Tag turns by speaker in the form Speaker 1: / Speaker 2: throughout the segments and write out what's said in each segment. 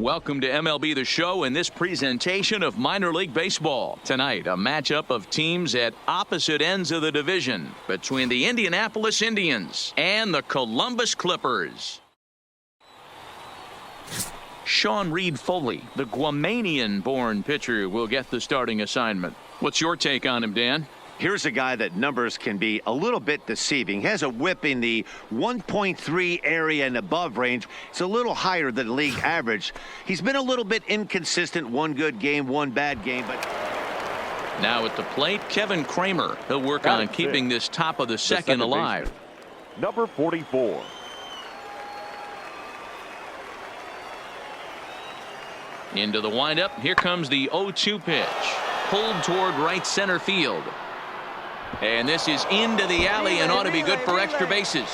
Speaker 1: Welcome to MLB The Show and this presentation of minor league baseball. Tonight, a matchup of teams at opposite ends of the division between the Indianapolis Indians and the Columbus Clippers. Sean Reed Foley, the Guamanian-born pitcher, will get the starting assignment. What's your take on him, Dan?
Speaker 2: Here's a guy that numbers can be a little bit deceiving. He has a whip in the 1.3 area and above range. It's a little higher than league average. He's been a little bit inconsistent. One good game, one bad game. But
Speaker 1: now at the plate, Kevin Kramer. He'll work on keeping this top of the second alive.
Speaker 3: Number 44.
Speaker 1: Into the windup. Here comes the 0-2 pitch. Pulled toward right center field. And this is into the alley and ought to be good for extra bases.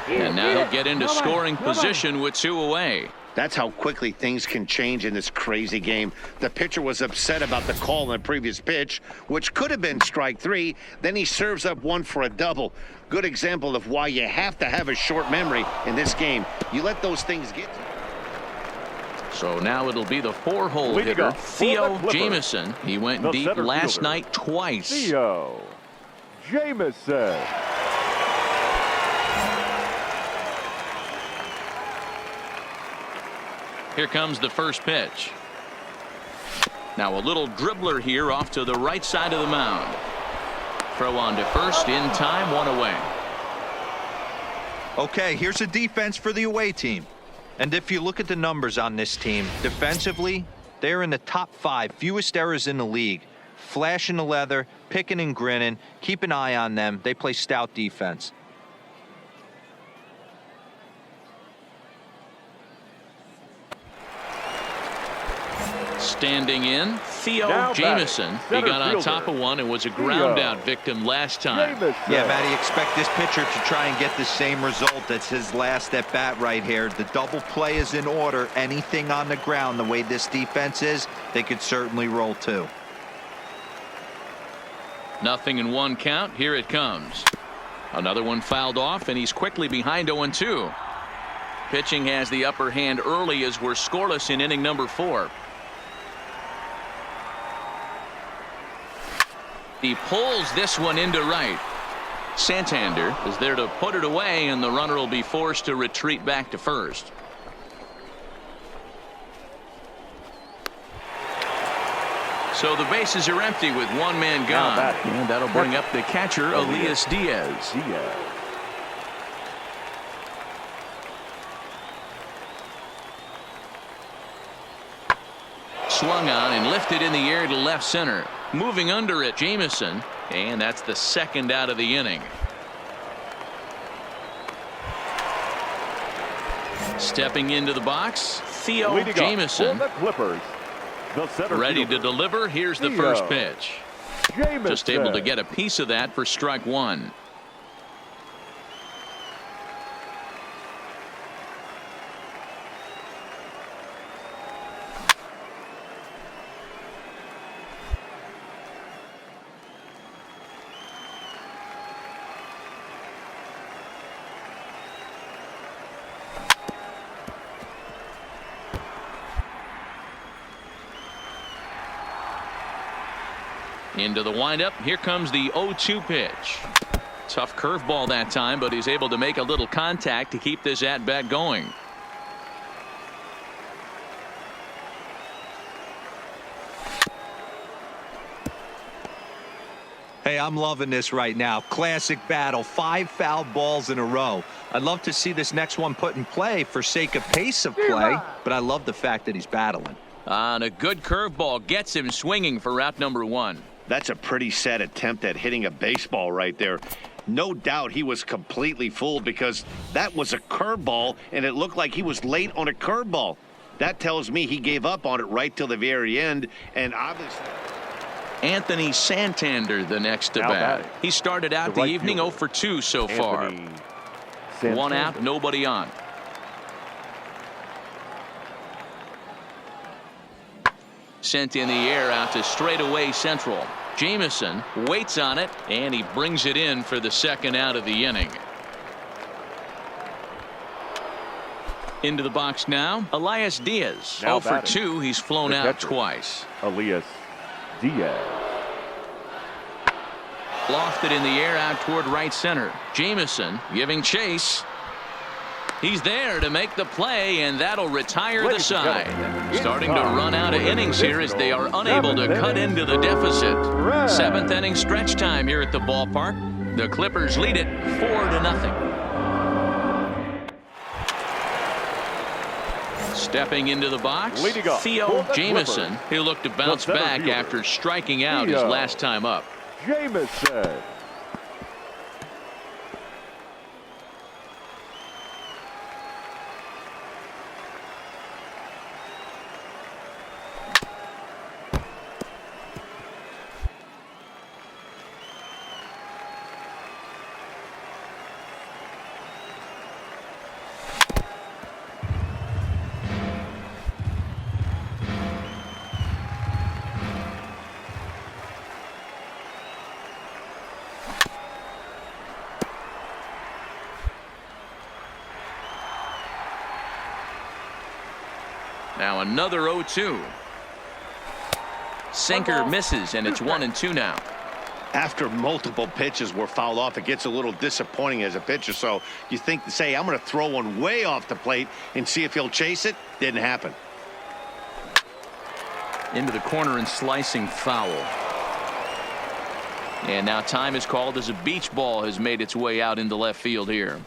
Speaker 1: And now he'll get into scoring position with 2 away.
Speaker 2: That's how quickly things can change in this crazy game. The pitcher was upset about the call on the previous pitch, which could have been strike 3. Then he serves up one for a double. Good example of why you have to have a short memory in this game. You let those things get to you.
Speaker 1: So now it'll be the 4-hole hitter, Theo Jamieson. He went deep last night twice.
Speaker 3: Theo Jamieson.
Speaker 1: Here comes the first pitch. Now a little dribbler here off to the right side of the mound. Throw on to first in time, 1 away.
Speaker 4: Okay, here's a defense for the away team. And if you look at the numbers on this team, defensively, they're in the top 5 fewest errors in the league. Flashing the leather, picking and grinning. Keep an eye on them. They play stout defense.
Speaker 1: Standing in, Theo Jamieson. He got on top of one and was a ground out victim last time.
Speaker 4: Yeah, Matty, expect this pitcher to try and get the same result. That's his last at bat right here. The double play is in order. Anything on the ground, the way this defense is, they could certainly roll too.
Speaker 1: Nothing in 1 count. Here it comes. Another one fouled off, and he's quickly behind 0-2. Pitching has the upper hand early as we're scoreless in inning number 4. He pulls this one into right. Santander is there to put it away, and the runner will be forced to retreat back to first. So the bases are empty with 1 man gone. And that'll bring up the catcher, Elias Diaz. Swung on and lifted in the air to left center. Moving under it, Jamieson, and that's the 2nd out of the inning. Stepping into the box, Theo Jamieson. Ready to deliver. Here's the first pitch. Just able to get a piece of that for strike 1. Into the windup. Here comes the 0-2 pitch. Tough curveball that time, but he's able to make a little contact to keep this at bat going.
Speaker 4: Hey, I'm loving this right now. Classic battle. 5 foul balls in a row. I'd love to see this next one put in play for sake of pace of play, but I love the fact that he's battling.
Speaker 1: And a good curveball gets him swinging for route number 1.
Speaker 2: That's a pretty sad attempt at hitting a baseball right there. No doubt he was completely fooled because that was a curveball, and it looked like he was late on a curveball. That tells me he gave up on it right till the very end, and obviously.
Speaker 1: Anthony Santander, the next to bat. He started out the evening 0 for 2 so far. 1 out, nobody on. Sent in the air out to straightaway central. Jamieson waits on it, and he brings it in for the 2nd out of the inning. Into the box now, Elias Diaz.
Speaker 3: Now
Speaker 1: 0 for
Speaker 3: batting.
Speaker 1: 2. He's flown
Speaker 3: The
Speaker 1: out
Speaker 3: catcher.
Speaker 1: twice.
Speaker 3: Elias Diaz.
Speaker 1: Lofted in the air out toward right center. Jamison giving chase. He's there to make the play, and that'll retire the
Speaker 3: Ladies and
Speaker 1: side.
Speaker 3: gentlemen,
Speaker 1: Starting to
Speaker 3: it's
Speaker 1: run out of
Speaker 3: time for
Speaker 1: innings
Speaker 3: the
Speaker 1: here as they are unable to
Speaker 3: seventh
Speaker 1: cut
Speaker 3: inning
Speaker 1: into the deficit.
Speaker 3: stretch.
Speaker 1: 7th inning stretch time here at the ballpark. The Clippers lead it 4-0. Stepping into the box,
Speaker 3: Leading up
Speaker 1: Theo
Speaker 3: for the
Speaker 1: Jamison.
Speaker 3: Clippers,
Speaker 1: He'll look to bounce
Speaker 3: center
Speaker 1: back
Speaker 3: fielder,
Speaker 1: after striking out his
Speaker 3: Theo
Speaker 1: last time up.
Speaker 3: Jamison.
Speaker 1: Now another 0-2. Sinker misses, and it's 1-2 now.
Speaker 2: After multiple pitches were fouled off, it gets a little disappointing as a pitcher. So you think to say, I'm going to throw one way off the plate and see if he'll chase it. Didn't happen.
Speaker 1: Into the corner and slicing foul. And now time is called as a beach ball has made its way out into left field here.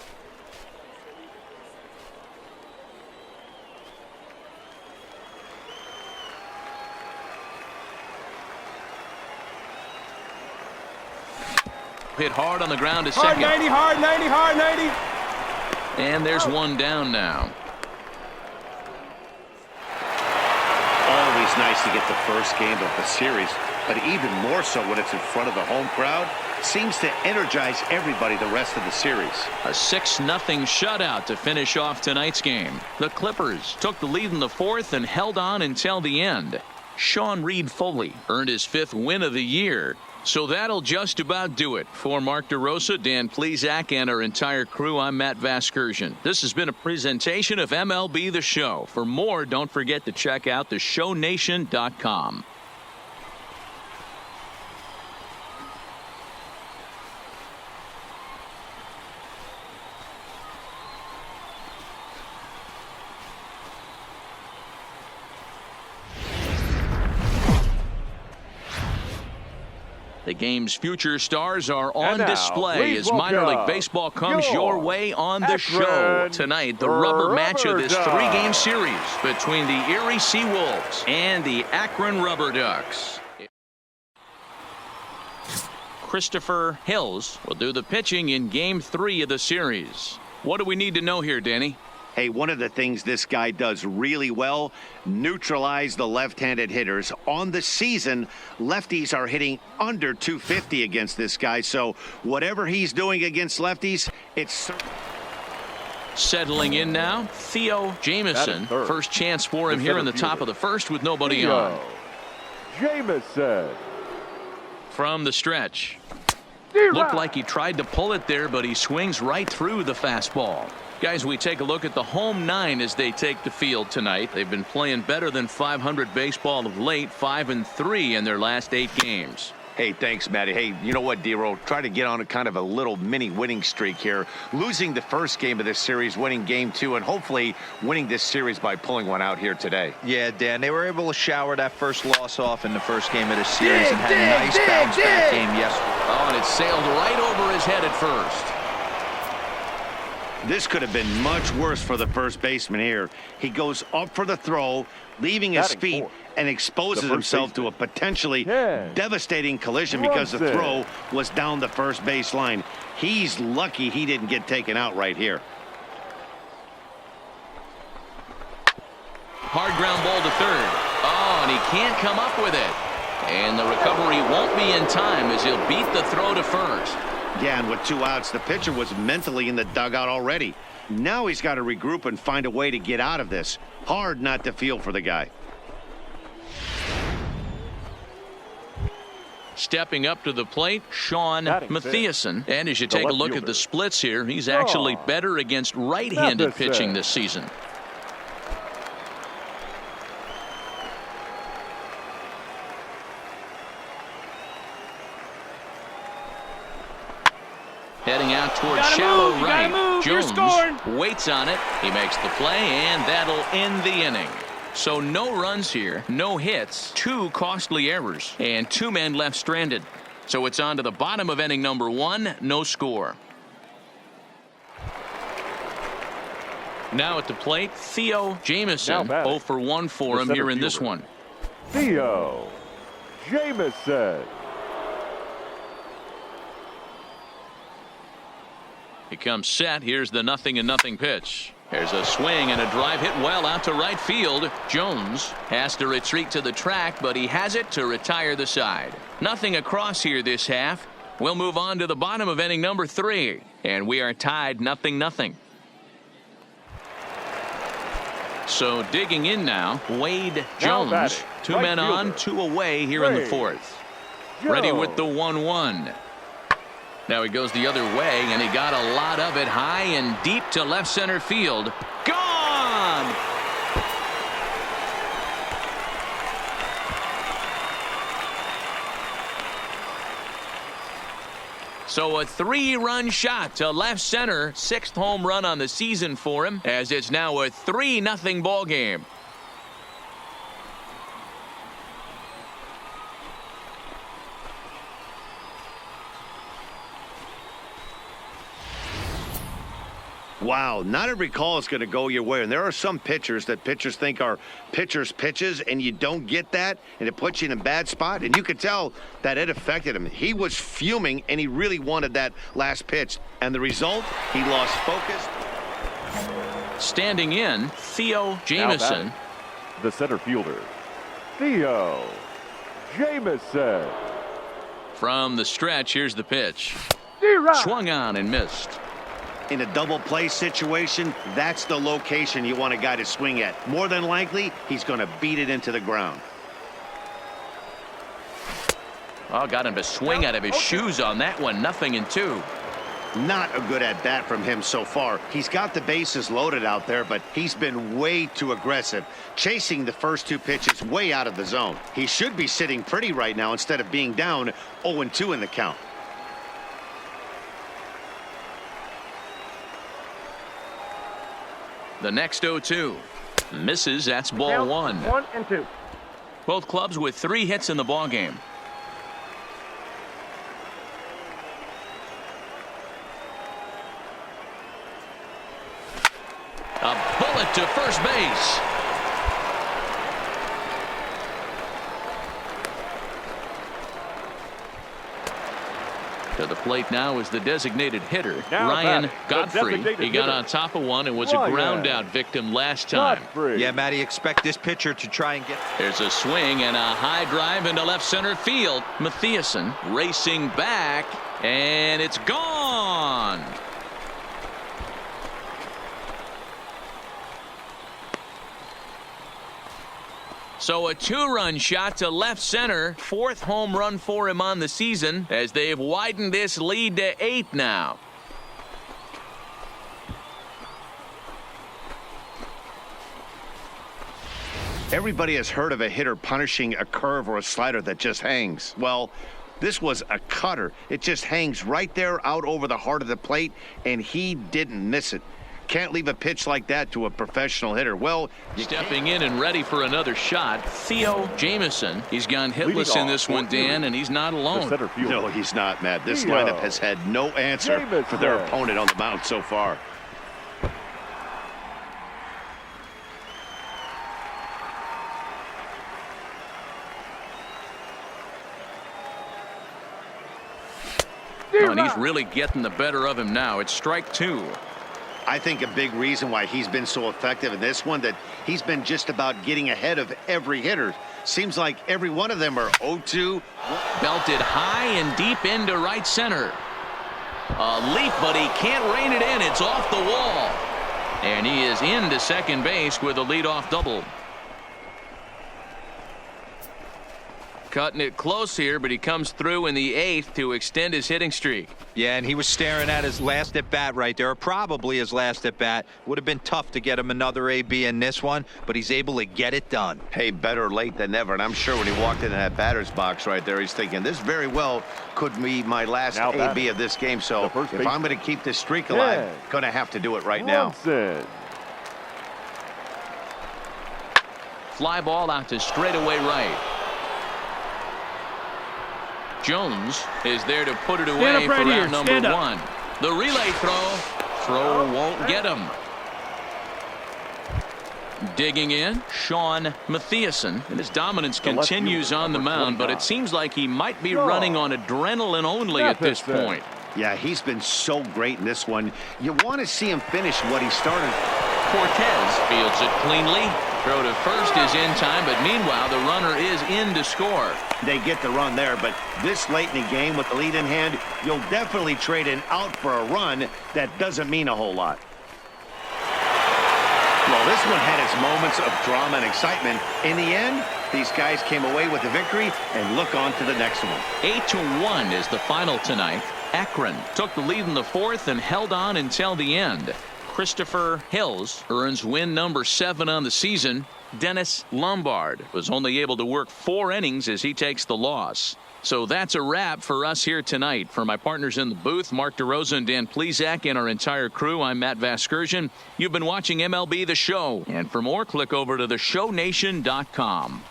Speaker 1: Hit hard on the ground to second.
Speaker 5: Hard 90, hard 90, hard 90.
Speaker 1: And there's one down now.
Speaker 2: Always nice to get the first game of the series, but even more so when it's in front of the home crowd. Seems to energize everybody the rest of the series.
Speaker 1: A 6-0 shutout to finish off tonight's game. The Clippers took the lead in the 4th and held on until the end. Sean Reed Foley earned his 5th win of the year. So that'll just about do it. For Mark DeRosa, Dan Plesac, and our entire crew, I'm Matt Vasgersian. This has been a presentation of MLB The Show. For more, don't forget to check out theshownation.com. The game's future stars are on
Speaker 3: And now,
Speaker 1: display
Speaker 3: please
Speaker 1: as minor league
Speaker 3: welcome
Speaker 1: baseball comes your way on the show.
Speaker 3: Akron
Speaker 1: Tonight, the rubber match of this
Speaker 3: Rubber
Speaker 1: 3-game
Speaker 3: Ducks.
Speaker 1: series between the Erie Seawolves and the Akron Rubber Ducks. Christopher Hills will do the pitching in Game 3 of the series. What do we need to know here, Danny?
Speaker 2: Hey, one of the things this guy does really well, neutralize the left-handed hitters. On the season, lefties are hitting under 250 against this guy. So whatever he's doing against lefties, it's...
Speaker 1: Settling in now, Theo Jamison.
Speaker 3: third.
Speaker 1: First chance for him
Speaker 3: The
Speaker 1: here in the
Speaker 3: center
Speaker 1: top of
Speaker 3: fielder.
Speaker 1: the 1st with nobody on.
Speaker 3: Jamison.
Speaker 1: From the stretch. Looked like he tried to pull it there, but he swings right through the fastball. Guys, we take a look at the home 9 as they take the field tonight. They've been playing better than .500 baseball of late, 5-3 in their last 8 games.
Speaker 2: Hey, thanks, Matty. Hey, you know what, D-Roll? Try to get on a kind of a little mini winning streak here. Losing the first game of this series, winning game 2, and hopefully winning this series by pulling one out here today.
Speaker 4: Yeah, Dan, they were able to shower that first loss off in the first game of the series and had a nice bounce-back game yesterday.
Speaker 1: Oh, and it sailed right over his head at first.
Speaker 2: This could have been much worse for the first baseman here. He goes up for the throw, leaving his
Speaker 3: Batting
Speaker 2: feet,
Speaker 3: fourth.
Speaker 2: and exposes
Speaker 3: The first
Speaker 2: himself to a potentially
Speaker 3: Yes.
Speaker 2: devastating collision because the
Speaker 3: Brunson.
Speaker 2: throw was down the first base line. He's lucky he didn't get taken out right here.
Speaker 1: Hard ground ball to third. Oh, and he can't come up with it. And the recovery won't be in time as he'll beat the throw to first.
Speaker 2: Yeah, and with 2 outs, the pitcher was mentally in the dugout already. Now he's got to regroup and find a way to get out of this. Hard not to feel for the guy.
Speaker 1: Stepping up to the plate, Sean
Speaker 3: Batting
Speaker 1: Mathieson. And as you
Speaker 3: The
Speaker 1: take a
Speaker 3: left
Speaker 1: look at
Speaker 3: fielder.
Speaker 1: the splits here, he's actually better against right-handed
Speaker 3: Mathieson.
Speaker 1: pitching this season. Heading out towards
Speaker 5: gotta
Speaker 1: shallow
Speaker 5: move, you gotta
Speaker 1: right.
Speaker 5: move, you're
Speaker 1: Jones
Speaker 5: scoring.
Speaker 1: waits on it. He makes the play, and that'll end the inning. So no runs here, no hits, 2 costly errors, and 2 men left stranded. So it's on to the bottom of inning number 1, no score. Now at the plate, Theo Jamieson. 0 for 1 for him here in this one.
Speaker 3: Theo Jamieson.
Speaker 1: He comes set. Here's the 0-0 pitch. There's a swing and a drive hit well out to right field. Jones has to retreat to the track, but he has it to retire the side. Nothing across here this half. We'll move on to the bottom of inning number 3, and we are tied 0-0. So digging in now, Wade Jones. 2 men on, 2 away here in the 4th. Ready with the 1-1. Now he goes the other way, and he got a lot of it high and deep to left center field. Gone! So a 3-run shot to left center. 6th home run on the season for him, as it's now a 3-0 ball game.
Speaker 2: Wow, not every call is going to go your way. And there are some pitchers that pitchers think are pitchers' pitches, and you don't get that, and it puts you in a bad spot. And you could tell that it affected him. He was fuming, and he really wanted that last pitch. And the result, he lost focus.
Speaker 1: Standing in, Theo Jamieson.
Speaker 3: The center fielder, Theo Jamieson.
Speaker 1: From the stretch, here's the pitch. Swung on and missed.
Speaker 2: In a double play situation, that's the location you want a guy to swing at. More than likely, he's going to beat it into the ground.
Speaker 1: Oh, got him to swing out of his shoes on that one. 0-2.
Speaker 2: Not a good at bat from him so far. He's got the bases loaded out there, but he's been way too aggressive, chasing the first 2 pitches way out of the zone. He should be sitting pretty right now instead of being down 0-2 in the count.
Speaker 1: The next 0-2 misses. That's ball 1.
Speaker 5: 1-2.
Speaker 1: Both clubs with 3 hits in the ball game. A bullet to first base. To the plate now is the designated hitter,
Speaker 3: Now
Speaker 1: Ryan
Speaker 3: batting, the
Speaker 1: Godfrey.
Speaker 3: designated
Speaker 1: He got
Speaker 3: hitter,
Speaker 1: on top of one and was a
Speaker 3: Ryan
Speaker 1: ground out victim last time.
Speaker 3: Godfrey.
Speaker 4: Yeah, Matty, expect this pitcher to try and get.
Speaker 1: There's a swing and a high drive into left center field. Matthiasen racing back, and it's gone. So a 2-run shot to left center. 4th home run for him on the season, as they've widened this lead to 8 now.
Speaker 2: Everybody has heard of a hitter punishing a curve or a slider that just hangs. Well, this was a cutter. It just hangs right there out over the heart of the plate, and he didn't miss it. Can't leave a pitch like that to a professional hitter. Well,
Speaker 1: stepping in and ready for another shot, Theo Jamieson. He's gone hitless in this one, Dan, and he's not alone.
Speaker 2: No, he's not, Matt. This
Speaker 3: Theo
Speaker 2: lineup has had no answer for their opponent on the mound so far.
Speaker 1: Oh, and he's really getting the better of him now. It's strike 2.
Speaker 2: I think a big reason why he's been so effective in this one, that he's been just about getting ahead of every hitter. Seems like every one of them are 0-2.
Speaker 1: Belted high and deep into right center. A leap, but he can't rein it in. It's off the wall. And he is into second base with a leadoff double. cutting it close here, but he comes through in the 8th to extend his hitting streak.
Speaker 4: Yeah, and he was staring at his last at bat right there, or probably his last at bat. Would have been tough to get him another AB in this one, but he's able to get it done.
Speaker 2: Hey, better late than never. And I'm sure when he walked into that batter's box right there, he's thinking this very well could be my last AB of this game. So if I'm going to keep this streak alive, going to have to do it right now.
Speaker 1: Fly ball out to straightaway right. Jones is there to put it away for out number 1. The relay throw won't get him. Digging in, Sean Matthiasen, and his dominance continues on the mound, but it seems like he might be running on adrenaline only at this point.
Speaker 2: Yeah, he's been so great in this one. You want to see him finish what he started.
Speaker 1: Cortez fields it cleanly. Throw to first is in time, but meanwhile the runner is in to score.
Speaker 2: They get the run there, but this late in the game with the lead in hand, you'll definitely trade an out for a run. That doesn't mean a whole lot. Well, this one had its moments of drama and excitement. In the end, these guys came away with the victory and look on to the next one.
Speaker 1: 8-1 is the final tonight. Akron took the lead in the 4th and held on until the end. Christopher Hills earns win number 7 on the season. Dennis Lombard was only able to work 4 innings as he takes the loss. So that's a wrap for us here tonight. For my partners in the booth, Mark DeRosa and Dan Plesac, and our entire crew, I'm Matt Vasgersian. You've been watching MLB The Show. And for more, click over to theshownation.com.